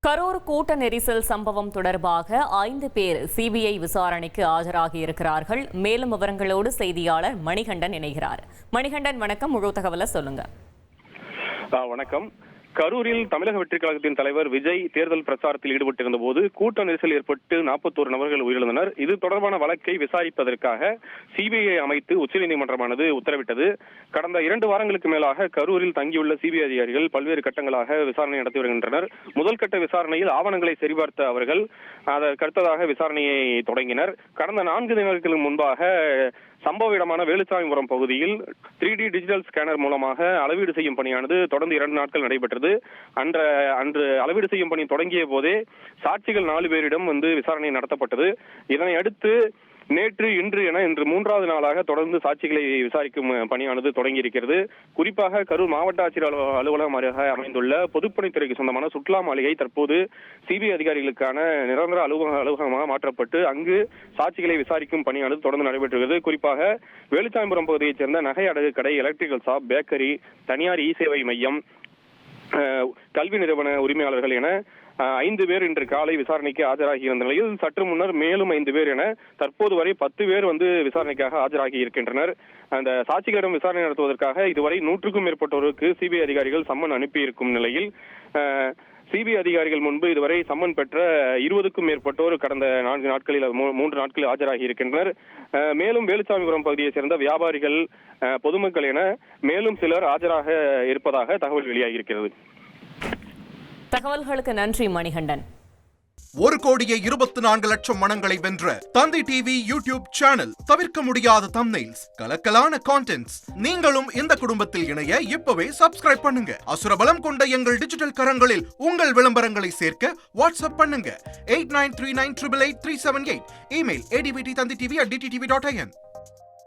கரூர் கூட்ட நெரிசல் சம்பவம் தொடர்பாக 5 பேர் சிபிஐ விசாரணைக்கு ஆஜராகியிருக்கிறார்கள். மேலும் விவரங்களோடு செய்தியாளர் மணிகண்டன் இணைகிறார். மணிகண்டன், வணக்கம். முழு தகவலை சொல்லுங்க. வணக்கம். கரூரில் தமிழக வெற்றி கழகத்தின் தலைவர் விஜய் தேர்தல் பிரச்சாரத்தில் ஈடுபட்டிருந்த போது கூட்ட நெரிசல் ஏற்பட்டு 41 நபர்கள் உயிரிழந்தனர். இது தொடர்பான வழக்கை விசாரிப்பதற்காக சிபிஐ அமைத்து உச்சநீதிமன்றமானது உத்தரவிட்டது. கடந்த 2 வாரங்களுக்கு மேலாக கரூரில் தங்கியுள்ள சிபிஐ அதிகாரிகள் பல்வேறு கட்டங்களாக விசாரணை நடத்தி வருகின்றனர். முதல் கட்ட விசாரணையில் ஆவணங்களை சரிபார்த்த அவர்கள் அதற்கடுத்ததாக விசாரணையை தொடங்கினர். கடந்த 4 தினங்களுக்கு முன்பாக சம்பவ இடமான வேலுச்சாமிபுரம் பகுதியில் 3D டிஜிட்டல் ஸ்கேனர் மூலமாக அளவீடு செய்யும் பணியானது தொடர்ந்து 2 நாட்கள் நடைபெற்றது. அன்று அளவீடு செய்யும் பணி தொடங்கிய போதே சாட்சிகள் 4 பேரிடம் விசாரணை நடத்தப்பட்டது. இதனை அடுத்து நேற்று இன்று என இன்று 3வது நாளாக தொடர்ந்து சாட்சிகளை விசாரிக்கும் பணியானது தொடங்கி இருக்கிறது. குறிப்பாக கரூர் மாவட்ட ஆட்சியர் அலுவலகமாக அமைந்துள்ள பொதுப்பணித்துறைக்கு சொந்தமான சுற்றுலா மாளிகை தற்போது சிபிஐ அதிகாரிகளுக்கான நிரந்தர அலுவலகமாக மாற்றப்பட்டு அங்கு சாட்சிகளை விசாரிக்கும் பணியானது தொடர்ந்து நடைபெற்றது. குறிப்பாக வேலுச்சாமிபுரம் பகுதியைச் சேர்ந்த நகை அடகு கடை, எலக்ட்ரிக்கல் ஷாப், பேக்கரி, தனியார் இ சேவை மையம், கல்வி நிறுவன உரிமையாளர்கள் என 5 பேர் இன்று காலை விசாரணைக்கு ஆஜராகி இருந்த நிலையில் சற்று முன்னர் மேலும் 5 பேர் என தற்போது வரை 10 பேர் விசாரணைக்காக ஆஜராகி இருக்கின்றனர். அந்த சாட்சிகளிடம் விசாரணை நடத்துவதற்காக இதுவரை 100க்கும் மேற்பட்டோருக்கு சிபிஐ அதிகாரிகள் சம்மன் அனுப்பியிருக்கும் நிலையில் சிபிஐ அதிகாரிகள் முன்பு இதுவரை சம்மன் பெற்ற 20க்கும் மேற்பட்டோர் கடந்த 4 நாட்களில் 3 நாட்களில் ஆஜராகி இருக்கின்றனர். மேலும் வேலுச்சாமிபுரம் பகுதியைச் சேர்ந்த வியாபாரிகள், பொதுமக்கள் என மேலும் சிலர் ஆஜராக இருப்பதாக தகவல் வெளியாகியிருக்கிறது. தகவல்களுக்கு நன்றி மணிகண்டன். 1,24,00,000 மனங்களை வென்ற தந்தி டிவி யூடியூப் சேனல். தவிர்க்க முடியாத தம்ப்நெயில்ஸ், கலக்கலான கான்டென்ட்ஸ். நீங்களும் இந்த குடும்பத்தில் இணைய இப்பவே சப்ஸ்கிரைப் பண்ணுங்க. அசுரபலம் கொண்ட எங்கள் டிஜிட்டல் கரங்களில் உங்கள் விளம்பரங்களை சேர்க்க வாட்ஸ்அப் பண்ணுங்க. 8939888378. Email advtthanditv@dttv.in.